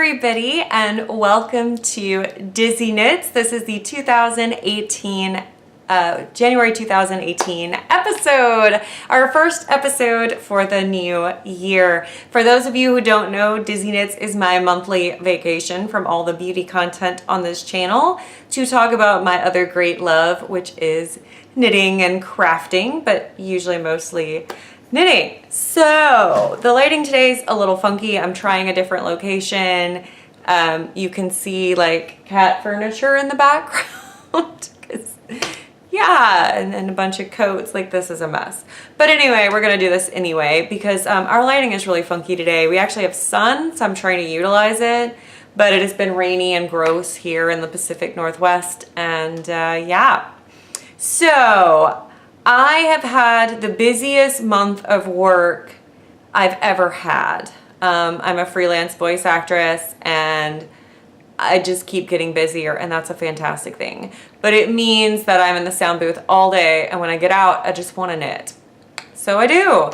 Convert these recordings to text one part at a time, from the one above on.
everybody, and welcome to dizzyknits. This is the 2018, January 2018 episode, our first episode for the new year. For those of you who don't know, dizzyknits is my monthly vacation from all the beauty content on this channel to talk about my other great love, which is knitting and crafting, but usually mostly knitting. So the lighting today is a little funky. I'm trying a different location. You can see like cat furniture in the background. Yeah, and then a bunch of coats. Like, this is a mess. But anyway, we're gonna do this anyway because our lighting is really funky today. We actually have sun, so I'm trying to utilize it, but it has been rainy and gross here in the Pacific Northwest, and yeah. So I have had the busiest month of work I've ever had. I'm a freelance voice actress and I just keep getting busier, and that's a fantastic thing. But it means that I'm in the sound booth all day, and when I get out, I just want to knit. So I do.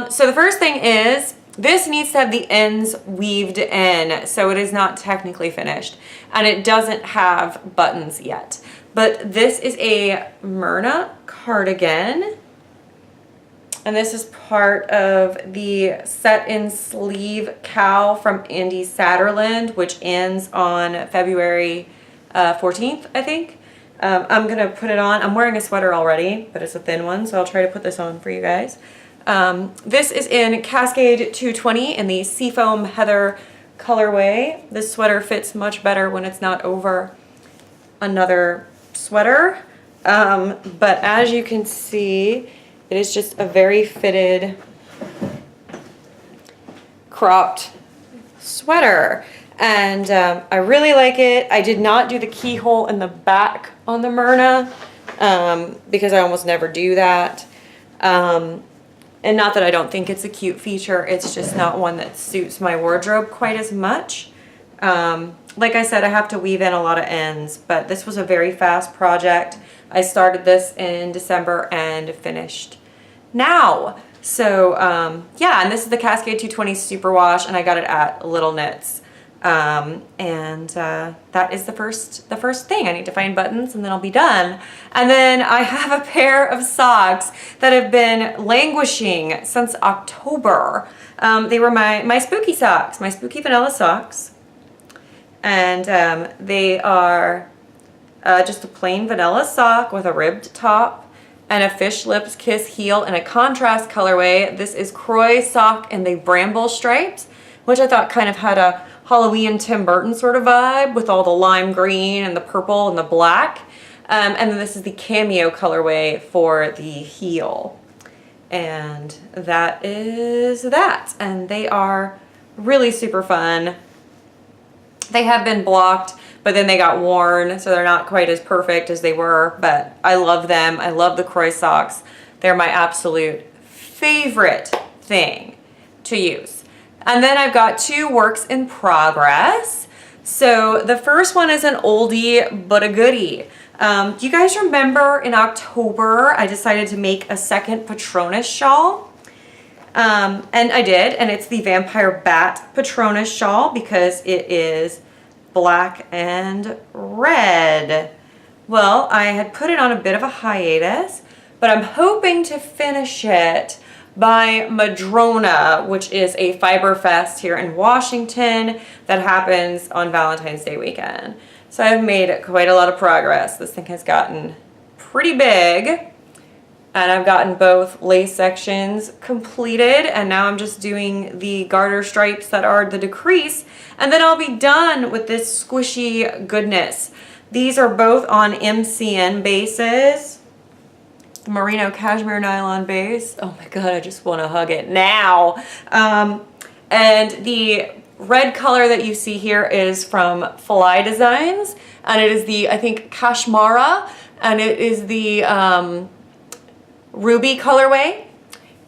So the first thing is, this needs to have the ends weaved in, so it is not technically finished, and it doesn't have buttons yet. But this is a Myrna cardigan, and this is part of the set-in sleeve cowl from Andy Satterland, which ends on February 14th, I think. I'm gonna put it on. I'm wearing a sweater already, but it's a thin one, so I'll try to put this on for you guys. This is in Cascade 220 in the Seafoam Heather colorway. This sweater fits much better when it's not over another sweater, but as you can see, it is just a very fitted cropped sweater, and I really like it. I did not do the keyhole in the back on the Myrna because I almost never do that, and not that I don't think it's a cute feature, it's just not one that suits my wardrobe quite as much. Like I said, I have to weave in a lot of ends, but this was a very fast project. I started this in December and finished now. So yeah, and this is the Cascade 220 Superwash, and I got it at Little Knits. That is the first thing. I need to find buttons and then I'll be done. And then I have a pair of socks that have been languishing since October. They were my spooky socks, my spooky vanilla socks. And they are just a plain vanilla sock with a ribbed top and a fish lips kiss heel in a contrast colorway. This is Croy sock in the bramble stripes, which I thought kind of had a Halloween Tim Burton sort of vibe with all the lime green and the purple and the black. And then this is the cameo colorway for the heel. And that is that. And they are really super fun. They have been blocked, but then they got worn, so they're not quite as perfect as they were, but I love them. I love the Croy socks. They're my absolute favorite thing to use. And then I've got two works in progress. So the first one is an oldie but a goodie. Do you guys remember in October I decided to make a second Patronus shawl? And I did, and it's the Vampire Bat Patronus shawl because it is black and red. Well, I had put it on a bit of a hiatus, but I'm hoping to finish it by Madrona, which is a fiber fest here in Washington that happens on Valentine's Day weekend. So I've made quite a lot of progress. This thing has gotten pretty big. And I've gotten both lace sections completed, and now I'm just doing the garter stripes that are the decrease, and then I'll be done with this squishy goodness. These are both on MCN bases, merino cashmere nylon base. Oh my god, I just want to hug it now. And the red color that you see here is from Fly Designs, and it is the, I think, Kashmara, and it is the ruby colorway.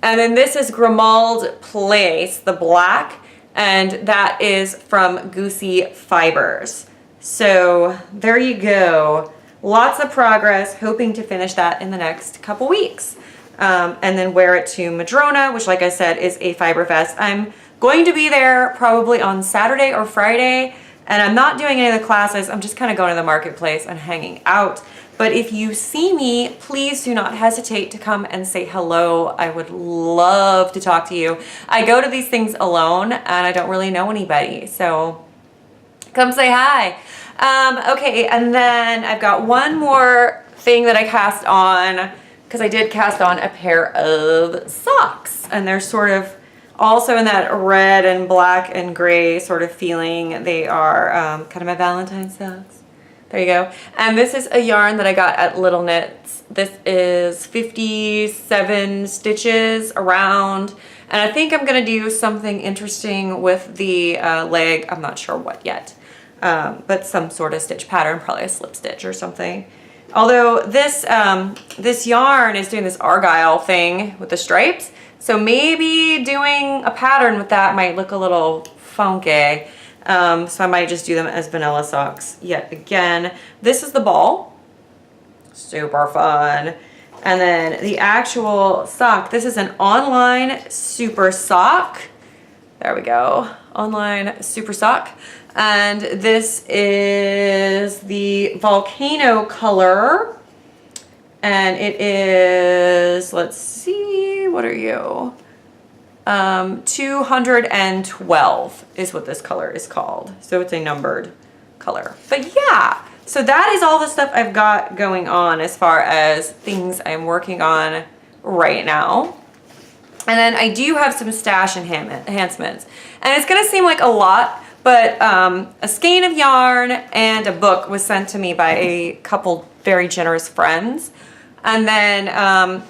And then this is Grimald Place, the black, and that is from Goosey Fibers. So there you go. Lots of progress, hoping to finish that in the next couple weeks. And then wear it to Madrona, which, like I said, is a fiber vest. I'm going to be there probably on Saturday or Friday, and I'm not doing any of the classes. I'm just kind of going to the marketplace and hanging out. But if you see me, please do not hesitate to come and say hello. I would love to talk to you. I go to these things alone and I don't really know anybody, so come say hi. Okay, and then I've got one more thing that I cast on, because I did cast on a pair of socks, and they're sort of also in that red and black and gray sort of feeling. They are kind of my Valentine's socks. There you go. And this is a yarn that I got at Little Knits. This is 57 stitches around, and I think I'm gonna do something interesting with the leg. I'm not sure what yet, but some sort of stitch pattern, probably a slip stitch or something. Although this this yarn is doing this argyle thing with the stripes, so maybe doing a pattern with that might look a little funky. So I might just do them as vanilla socks yet again. This is the ball, super fun. And then the actual sock, this is an online super sock. There we go, online super sock. And this is the volcano color. And it is, let's see, what are you? 212 is what this color is called. So it's a numbered color. But yeah, so that is all the stuff I've got going on as far as things I'm working on right now. And then I do have some stash enhancements. And it's gonna seem like a lot, but a skein of yarn and a book was sent to me by a couple very generous friends. And then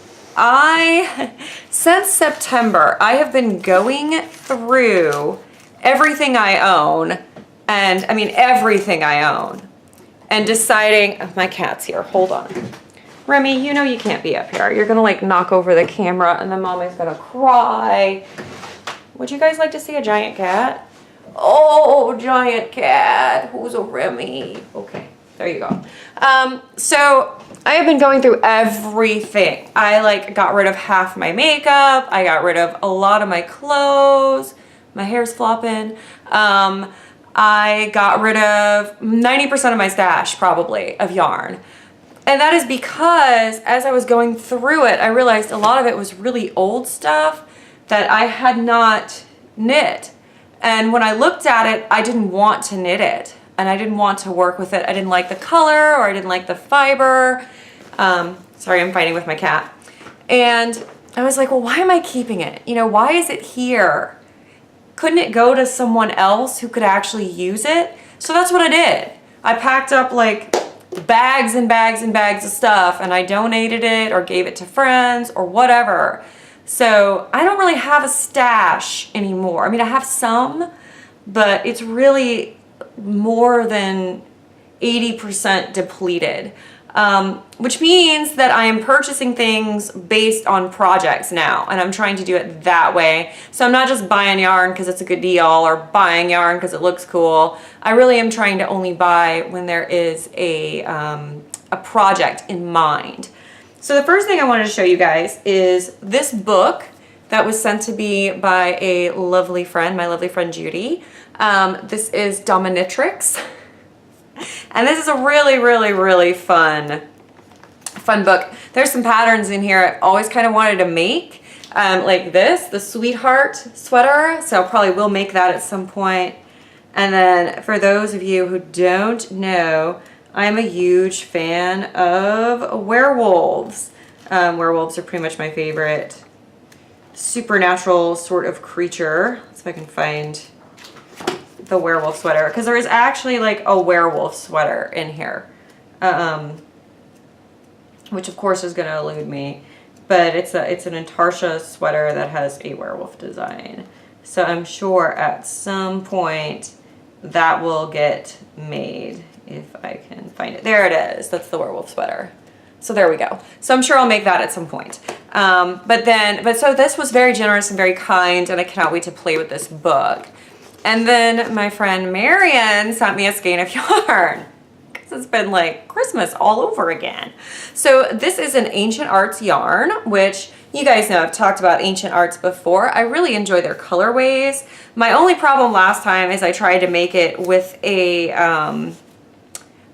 since September, I have been going through everything I own, and I mean everything I own, and deciding, oh, my cat's here, hold on. Remy, you know you can't be up here. You're gonna like knock over the camera and then mommy's gonna cry. Would you guys like to see a giant cat? Oh, giant cat, who's a Remy? Okay, there you go. So I have been going through everything. I like got rid of half my makeup. I got rid of a lot of my clothes. My hair's flopping. I got rid of 90% of my stash probably of yarn. And that is because as I was going through it, I realized a lot of it was really old stuff that I had not knit. And when I looked at it, I didn't want to knit it. And I didn't want to work with it. I didn't like the color, or I didn't like the fiber. Sorry, I'm fighting with my cat. And I was like, well, why am I keeping it? You know, why is it here? Couldn't it go to someone else who could actually use it? So that's what I did. I packed up like bags and bags and bags of stuff, and I donated it or gave it to friends or whatever. So I don't really have a stash anymore. I mean, I have some, but it's really more than 80% depleted, which means that I am purchasing things based on projects now, and I'm trying to do it that way. So I'm not just buying yarn because it's a good deal or buying yarn because it looks cool. I really am trying to only buy when there is a project in mind. So the first thing I wanted to show you guys is this book that was sent to me by a lovely friend, my lovely friend Judy. This is Dominatrix. And this is a really, really, really fun book. There's some patterns in here I've always kind of wanted to make, like this, the Sweetheart sweater. So I probably will make that at some point. And then for those of you who don't know, I'm a huge fan of werewolves. Werewolves are pretty much my favorite supernatural sort of creature. Let's see if I can find the werewolf sweater, because there is actually like a werewolf sweater in here, which of course is going to elude me, but it's an Intarsha sweater that has a werewolf design. So I'm sure at some point that will get made if I can find it. There it is. That's the werewolf sweater. So there we go. So I'm sure I'll make that at some point. So this was very generous and very kind, and I cannot wait to play with this book. And then my friend Marion sent me a skein of yarn, because it's been like Christmas all over again. So this is an Ancient Arts yarn, which You guys know I've talked about Ancient Arts before. I really enjoy their colorways. My only problem last time is I tried to make it with a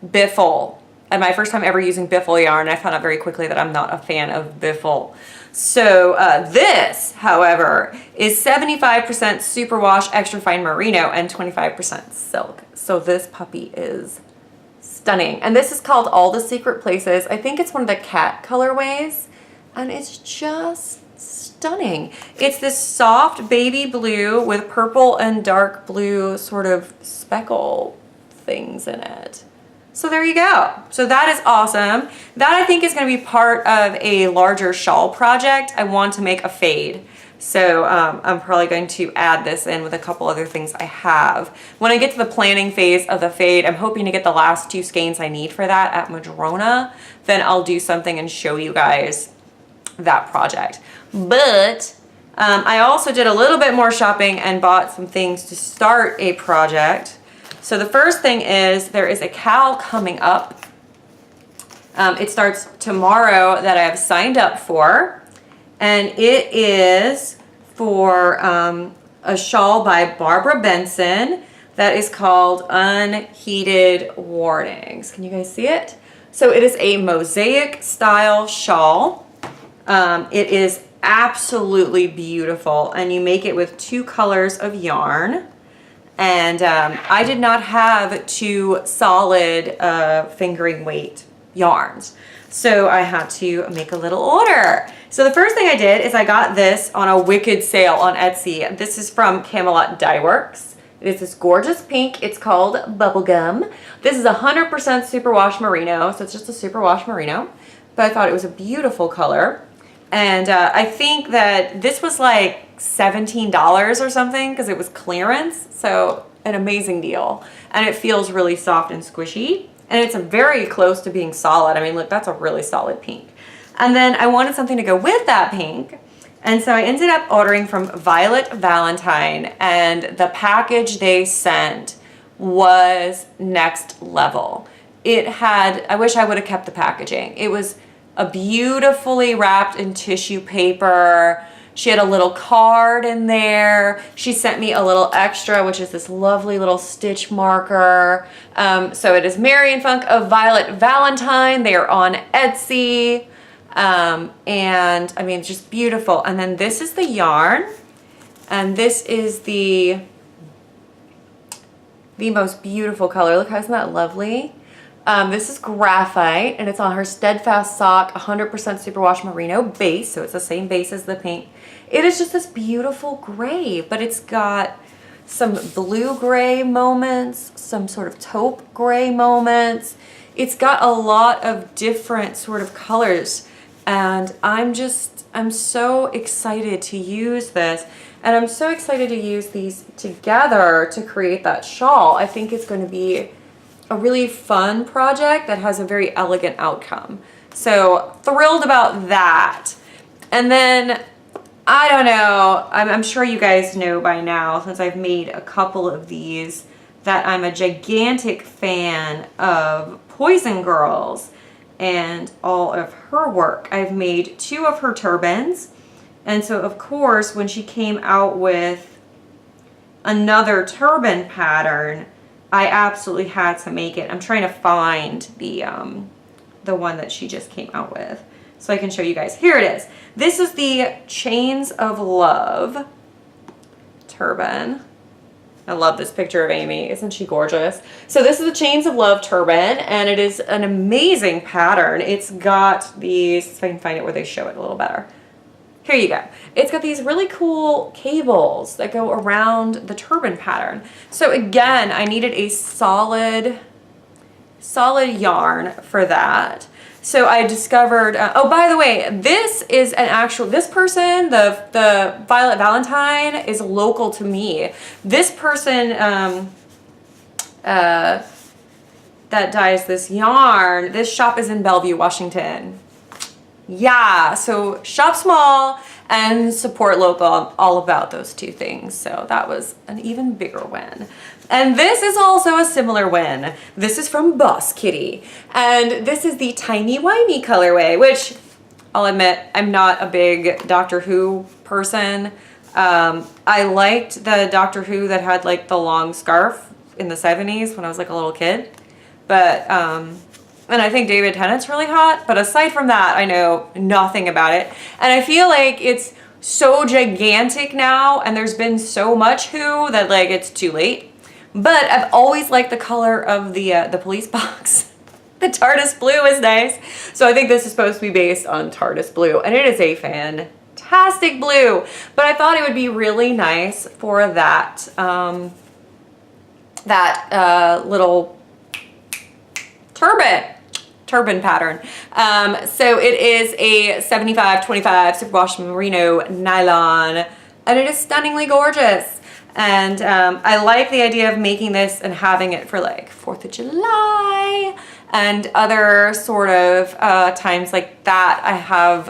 biffle. And my first time ever using biffle yarn, I found out very quickly that I'm not a fan of biffle. So this, however, is 75% superwash extra fine merino and 25% silk. So this puppy is stunning. And this is called All the Secret Places. I think it's one of the cat colorways, and it's just stunning. It's this soft baby blue with purple and dark blue sort of speckle things in it. So there you go. So that is awesome. That I think is going to be part of a larger shawl project. I want to make a fade. So I'm probably going to add this in with a couple other things I have. When I get to the planning phase of the fade, I'm hoping to get the last 2 skeins I need for that at Madrona. Then I'll do something and show you guys that project. But I also did a little bit more shopping and bought some things to start a project. So the first thing is there is a cowl coming up. It starts tomorrow that I have signed up for. And it is for a shawl by Barbara Benson that is called Unheeded Warnings. Can you guys see it? So it is a mosaic style shawl. It is absolutely beautiful, and you make it with 2 colors of yarn. And I did not have 2 solid fingering weight yarns, so I had to make a little order. So the first thing I did is I got this on a wicked sale on Etsy. This is from Camelot Dye Works. It is this gorgeous pink. It's called Bubblegum. This is 100% superwash merino, so it's just a superwash merino, but I thought it was a beautiful color. And I think that this was like $17 or something because it was clearance. So an amazing deal. And it feels really soft and squishy. And it's very close to being solid. I mean, look, that's a really solid pink. And then I wanted something to go with that pink. And so I ended up ordering from Violet Valentine. And the package they sent was next level. It had, I wish I would have kept the packaging. It was a beautifully wrapped in tissue paper. She had a little card in there. She sent me a little extra, which is this lovely little stitch marker. So it is Mary and Funk of Violet Valentine. They are on Etsy. And I mean, just beautiful. And then this is the yarn. And this is the most beautiful color. Look, isn't that lovely? This is graphite, and it's on her Steadfast Sock 100% superwash merino base, so it's the same base as the pink. It is just this beautiful gray, but it's got some blue-gray moments, some sort of taupe gray moments. It's got a lot of different sort of colors, and I'm so excited to use this, and I'm so excited to use these together to create that shawl. I think it's going to be a really fun project that has a very elegant outcome. So thrilled about that. And then, I don't know, I'm sure you guys know by now, since I've made a couple of these, that I'm a gigantic fan of Poison Girls and all of her work. I've made 2 of her turbans. And so of course, when she came out with another turban pattern, I absolutely had to make it. I'm trying to find the one that she just came out with so I can show you guys. Here it is. This is the Chains of Love turban. I love this picture of Amy. Isn't she gorgeous? So this is the Chains of Love turban, and it is an amazing pattern. It's got these, if I can find it where they show it a little better. Here you go. It's got these really cool cables that go around the turban pattern. So again, I needed a solid yarn for that. So I discovered, oh, by the way, this is this person, the Violet Valentine, is local to me. This person that dyes this yarn, this shop is in Bellevue, Washington. Yeah, so shop small and support local. I'm all about those 2 things. So that was an even bigger win. And this is also a similar win. This is from Boss Kitty. And this is the Tiny Whiny colorway, which I'll admit, I'm not a big Doctor Who person. I liked the Doctor Who that had like the long scarf in the 70s when I was like a little kid. But, and I think David Tennant's really hot. But aside from that, I know nothing about it. And I feel like it's so gigantic now, and there's been so much Who that like it's too late. But I've always liked the color of the police box. The TARDIS blue is nice. So I think this is supposed to be based on TARDIS blue, and it is a fantastic blue. But I thought it would be really nice for that little turban pattern. So it is a 75-25 superwash merino nylon, and it is stunningly gorgeous. And I like the idea of making this and having it for like 4th of July and other sort of times like that. I have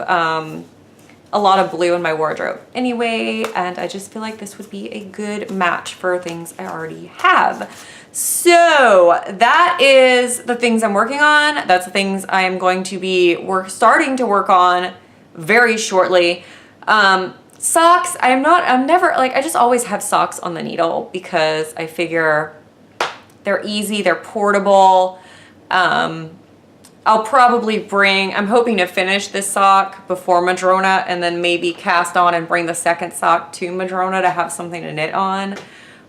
a lot of blue in my wardrobe anyway, and I just feel like this would be a good match for things I already have. So that is the things I'm working on. That's the things I am going to be starting to work on very shortly. Socks, I'm never, like, I just always have socks on the needle because I figure they're easy, they're portable. I'll probably I'm hoping to finish this sock before Madrona and then maybe cast on and bring the second sock to Madrona to have something to knit on.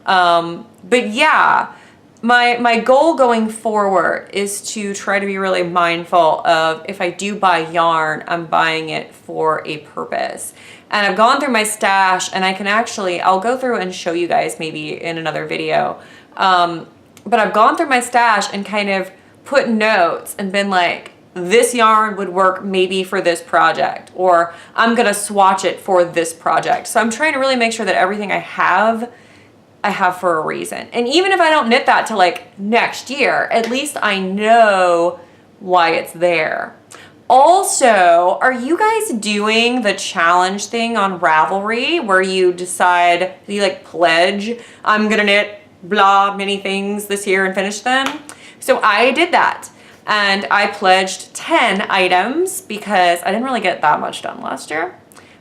But yeah, my goal going forward is to try to be really mindful of if I do buy yarn, I'm buying it for a purpose. And I've gone through my stash, and I can actually, I'll go through and show you guys maybe in another video. But I've gone through my stash and kind of put notes and been like, this yarn would work maybe for this project, or I'm gonna swatch it for this project. So I'm trying to really make sure that everything I have for a reason. And even if I don't knit that till like next year, at least I know why it's there. Also, are you guys doing the challenge thing on Ravelry where you decide, you like pledge, I'm gonna knit blah many things this year and finish them? So I did that, and I pledged 10 items because I didn't really get that much done last year.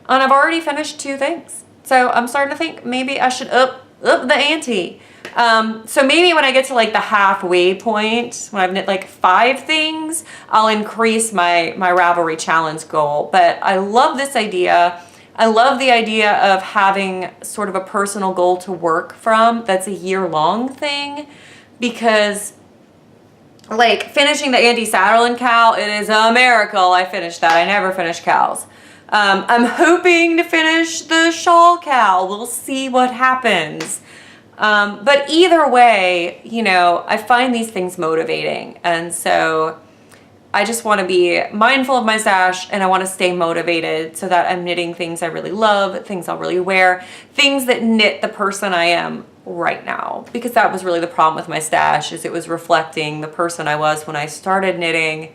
And I've already finished 2 things. So I'm starting to think maybe I should up the ante. So maybe when I get to like the halfway point, when I've knit like 5 things, I'll increase my Ravelry challenge goal. But I love this idea. I love the idea of having sort of a personal goal to work from that's a year-long thing, because like finishing the Andy Satterlund cowl, it is a miracle I finished that. I never finish cows. I'm hoping to finish the shawl cowl. We'll see what happens. But either way, you know, I find these things motivating. And so I just want to be mindful of my stash, and I want to stay motivated so that I'm knitting things I really love, things I'll really wear, things that knit the person I am right now. Because that was really the problem with my stash, is it was reflecting the person I was when I started knitting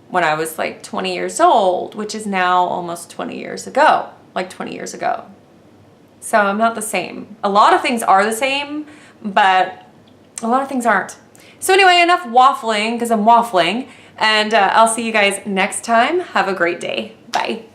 when I was like 20 years old, which is now almost 20 years ago, like 20 years ago. So I'm not the same. A lot of things are the same, but a lot of things aren't. So anyway, enough waffling, because I'm waffling, and I'll see you guys next time. Have a great day. Bye.